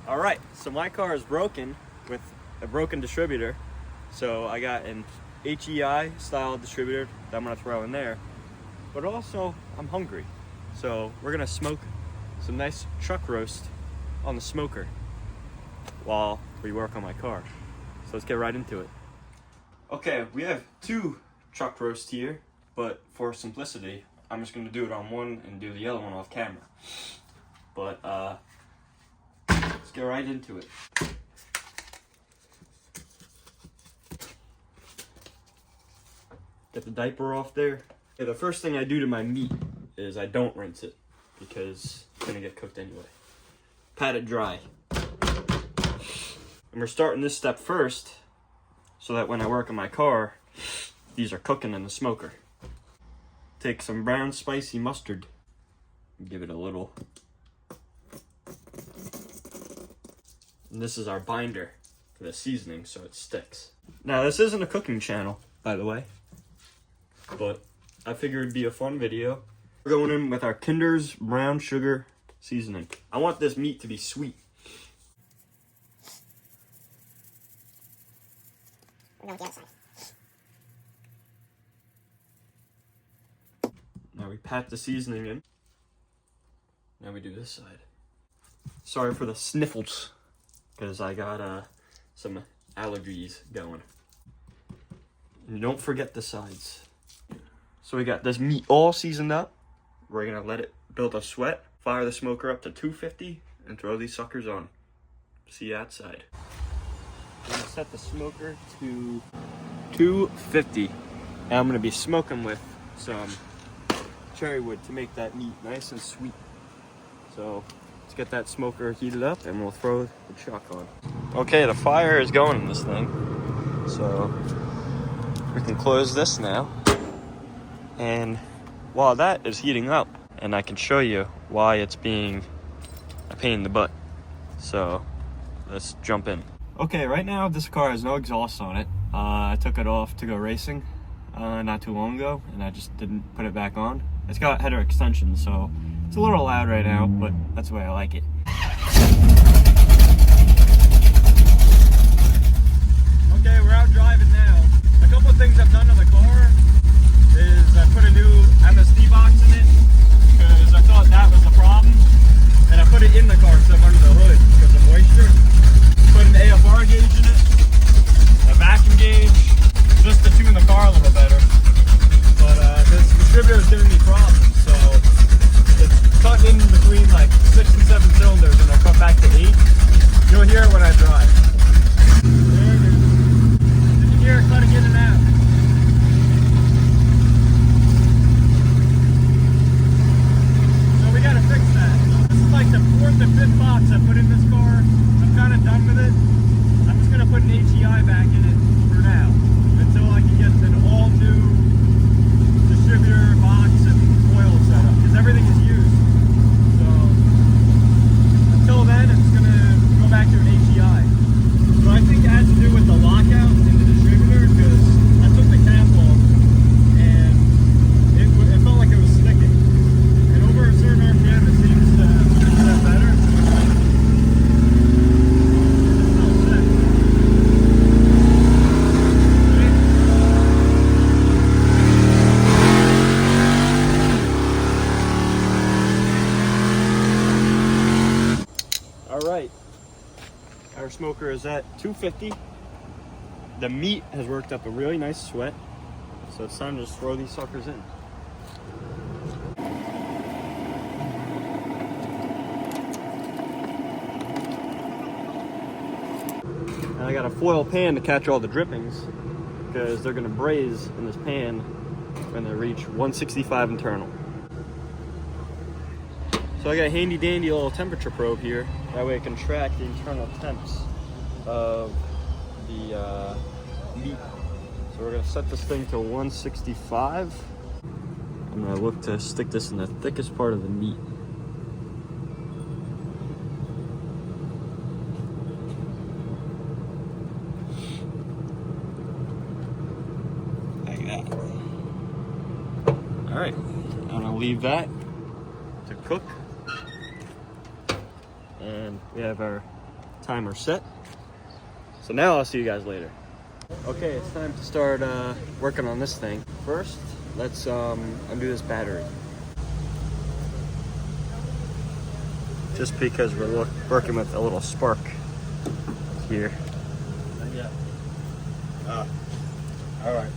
All right, so my car is broken with a broken distributor. So I got an HEI style distributor that I'm gonna throw in there. But also, I'm hungry. So we're gonna smoke some nice chuck roast on the smoker while we work on my car. So let's get right into it. Okay, we have two chuck roasts here, but for simplicity, I'm just gonna do it on one and do the other one off camera. But let's get right into it. Get the diaper off there. Okay, the first thing I do to my meat is I don't rinse it because it's gonna get cooked anyway. Pat it dry. And we're starting this step first so that when I work on my car, these are cooking in the smoker. Take some brown spicy mustard and give it a little. And this is our binder for the seasoning so it sticks. Now this isn't a cooking channel, by the way, but I figured it'd be a fun video. We're going in with our Kinder's brown sugar seasoning. I want this meat to be sweet. Now we pat the seasoning in. Now we do this side. Sorry for the sniffles, because I got some allergies going. And don't forget the sides. So we got this meat all seasoned up. We're gonna let it build a sweat, fire the smoker up to 250, and throw these suckers on. See you outside. I'm gonna set the smoker to 250. And I'm gonna be smoking with some cherry wood to make that meat nice and sweet. So let's get that smoker heated up and we'll throw the chuck on. Okay, the fire is going in this thing. So we can close this now. And while that is heating up, and I can show you why it's being a pain in the butt. So let's jump in. Okay, right now this car has no exhaust on it. I took it off to go racing not too long ago, and I just didn't put it back on. It's got header extension, so it's a little loud right now, but that's the way I like it. Okay, we're out driving now. A couple of things I've done to the car is I put a new MSD box in it because I thought that was the problem, and I put it in the car instead of under the hood because of moisture. Put an AFR gauge in it, a vacuum gauge, just to tune the car a little better. But this distributor is giving me problems, so it's cutting in between like 6 and 7 cylinders, and I'll cut back to 8. You'll hear it when I drive. There it is. Did you hear it cutting in and out? So we gotta fix that. This is like the 4th or 5th box I put in this car. I'm kind of done with it. I'm just gonna put an HEI back in it for now, until I can get an all new distributor box and oil setup, because everything is used. So until then, it's gonna go back to an HEI. So I think it has to do with the lockout in the distributor, because I took the cap off and it felt like it was sticking. And over a certain RPM, it seems to get better. Alright, our smoker is at 250. The meat has worked up a really nice sweat, so it's time to just throw these suckers in. And I got a foil pan to catch all the drippings, because they're going to braise in this pan when they reach 165 internal. So I got a handy dandy little temperature probe here. That way I can track the internal temps of the meat. So we're gonna set this thing to 165. I'm gonna look to stick this in the thickest part of the meat. Like that. All right, I'm gonna leave that to cook. And we have our timer set. So now I'll see you guys later. Okay, it's time to start working on this thing. First, let's undo this battery. Just because we're working with a little spark here. Yeah. All right.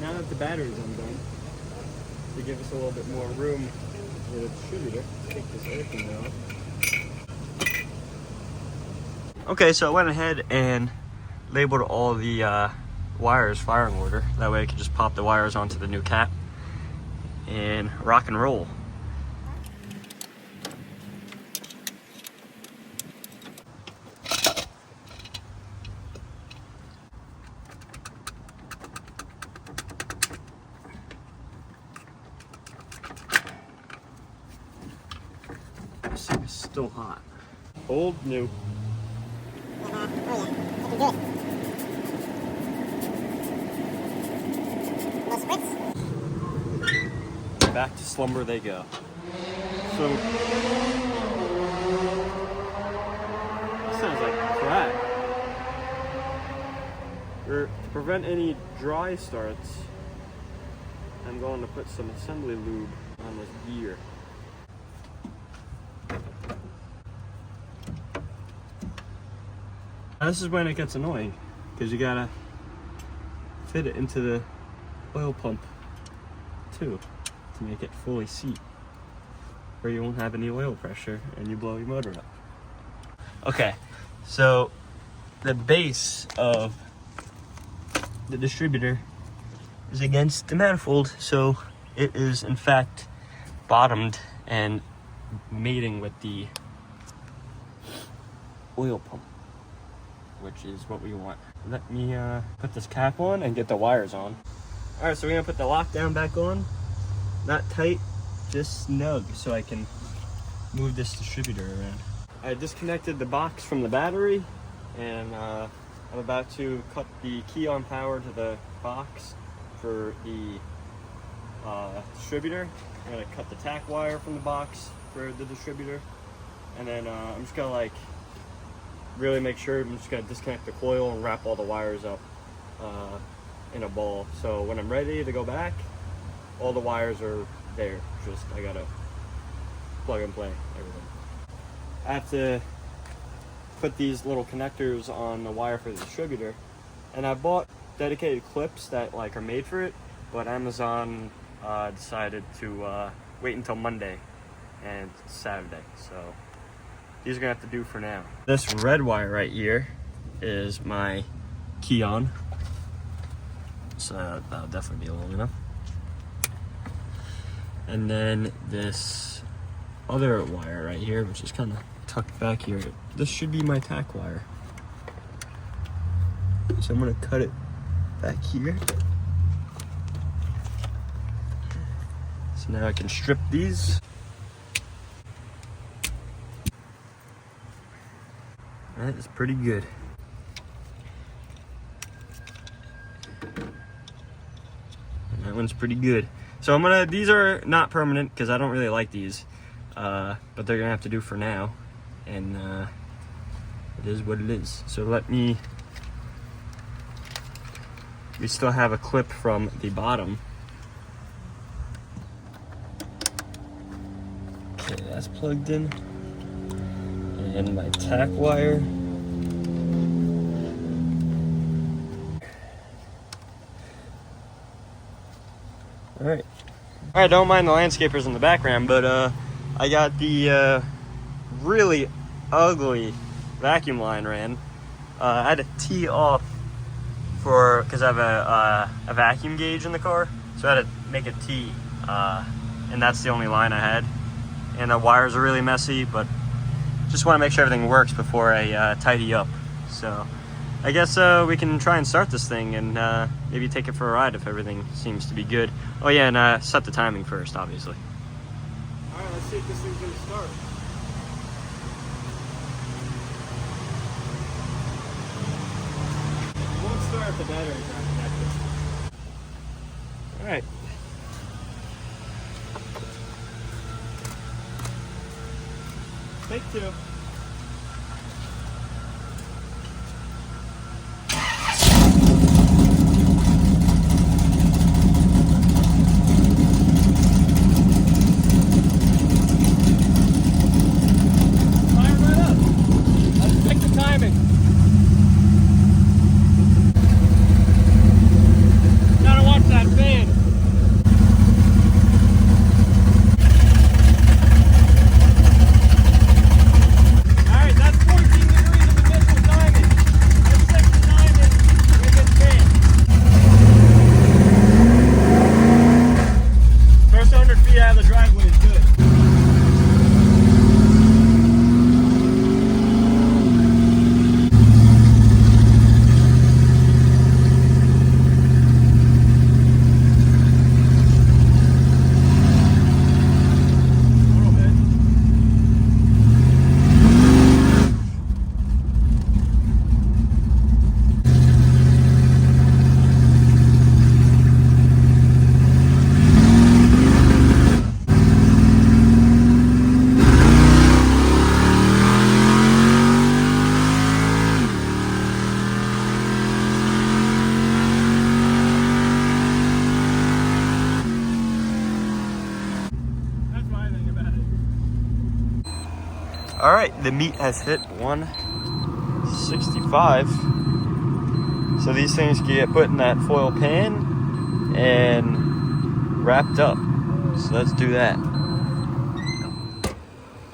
Now that the battery's undone, to give us a little bit more room for the distributor, take this earthing out. Okay, so I went ahead and labeled all the wires firing order. That way I can just pop the wires onto the new cap and rock and roll. This thing is still hot. Old, new. Back to slumber they go. So this sounds like crap. To prevent any dry starts, I'm going to put some assembly lube on this gear. This is when it gets annoying, because you gotta fit it into the oil pump too to make it fully seat, or you won't have any oil pressure and you blow your motor up. Okay, so the base of the distributor is against the manifold, so it is in fact bottomed and mating with the oil pump, which is what we want. Let me put this cap on and get the wires on. All right, so we're gonna put the lockdown back on. Not tight, just snug, so I can move this distributor around. I disconnected the box from the battery, and I'm about to cut the key on power to the box for the distributor. I'm gonna cut the tack wire from the box for the distributor, and then I'm just gonna like really make sure. I'm just gonna disconnect the coil and wrap all the wires up in a ball. So when I'm ready to go back, all the wires are there. Just I gotta plug and play everything. I have to put these little connectors on the wire for the distributor, and I bought dedicated clips that like are made for it, but Amazon decided to wait until Monday and Saturday, so these are gonna have to do for now. This red wire right here is my key on, so that'll definitely be long enough. And then this other wire right here, which is kind of tucked back here, this should be my tack wire. So I'm gonna cut it back here. So now I can strip these. That is pretty good. And that one's pretty good. So I'm gonna, these are not permanent because I don't really like these, but they're gonna have to do for now. And it is what it is. So we still have a clip from the bottom. Okay, that's plugged in. And my tack wire. Alright. Alright, don't mind the landscapers in the background, but I got the really ugly vacuum line ran. I had to tee off because I have a vacuum gauge in the car, so I had to make a tee, and that's the only line I had. And the wires are really messy, but just want to make sure everything works before I tidy up. So I guess we can try and start this thing and maybe take it for a ride if everything seems to be good. Oh yeah, and set the timing first, obviously. All right, let's see if this thing's gonna start. It won't start if the battery's not connected. All right. Take two. right, the meat has hit 165. So these things get put in that foil pan and wrapped up. So let's do that.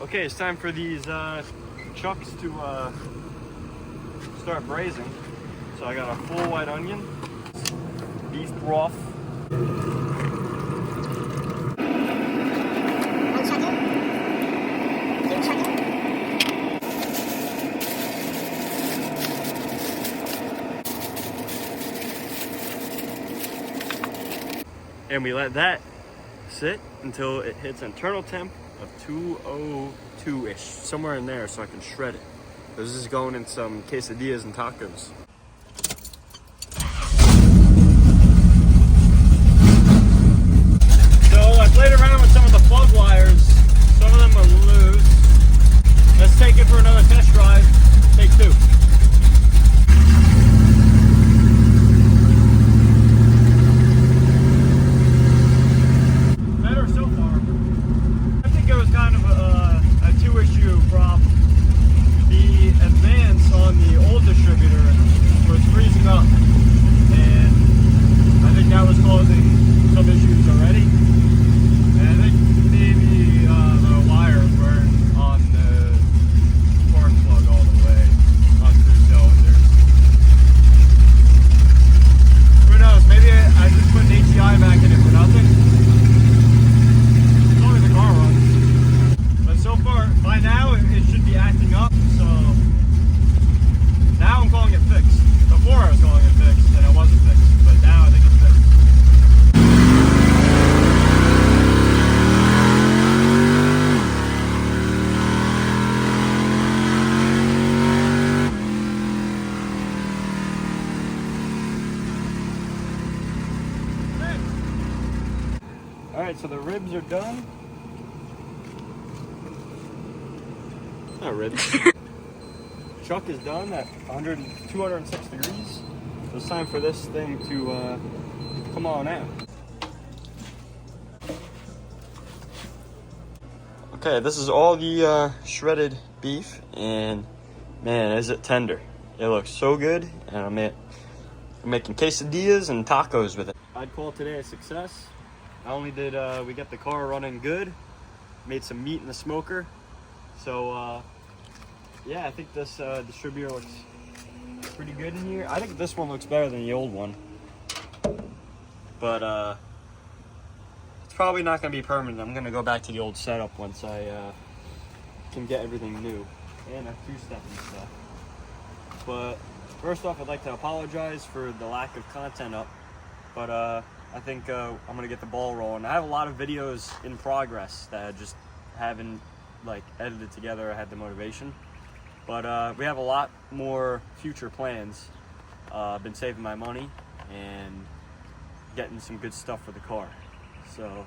Okay, it's time for these chucks to start braising. So I got a full white onion, beef broth. And we let that sit until it hits internal temp of 202-ish, somewhere in there, so I can shred it. This is going in some quesadillas and tacos. So I played around with some of the plug wires. Some of them are loose. Let's take it for another test drive. Take two. Better so far. I think it was kind of a two-issue problem. The advance on the old distributor was freezing up, and I think that was causing some issues already. And I think maybe the wires weren't on the spark plug all the way on two cylinders. Who knows? Maybe I just put an HEI back in it for nothing. As long as the car runs. But so far, by now, it should be acting up. So now I'm calling it fixed. Before I was calling it fixed, and it wasn't fixed. But now I think it's fixed. All right, so the ribs are done. Not ribs. Chuck is done at 206 degrees. So it's time for this thing to come on out. Okay, this is all the shredded beef, and man, is it tender. It looks so good, and I'm making quesadillas and tacos with it. I'd call today a success. Not only did we get the car running good, made some meat in the smoker. So yeah, I think this distributor looks pretty good in here. I think this one looks better than the old one. But it's probably not going to be permanent. I'm going to go back to the old setup once I can get everything new. And a two-step and stuff. But first off, I'd like to apologize for the lack of content up. But I think I'm going to get the ball rolling. I have a lot of videos in progress that I just haven't edited together. I had the motivation. But we have a lot more future plans. I've been saving my money and getting some good stuff for the car. So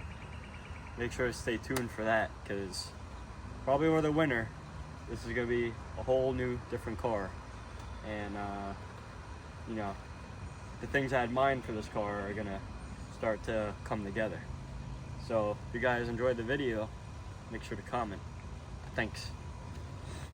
make sure to stay tuned for that, because probably over the winter, this is going to be a whole new, different car. And, you know, the things I had in mind for this car are going to start to come together. So if you guys enjoyed the video, make sure to comment. Thanks.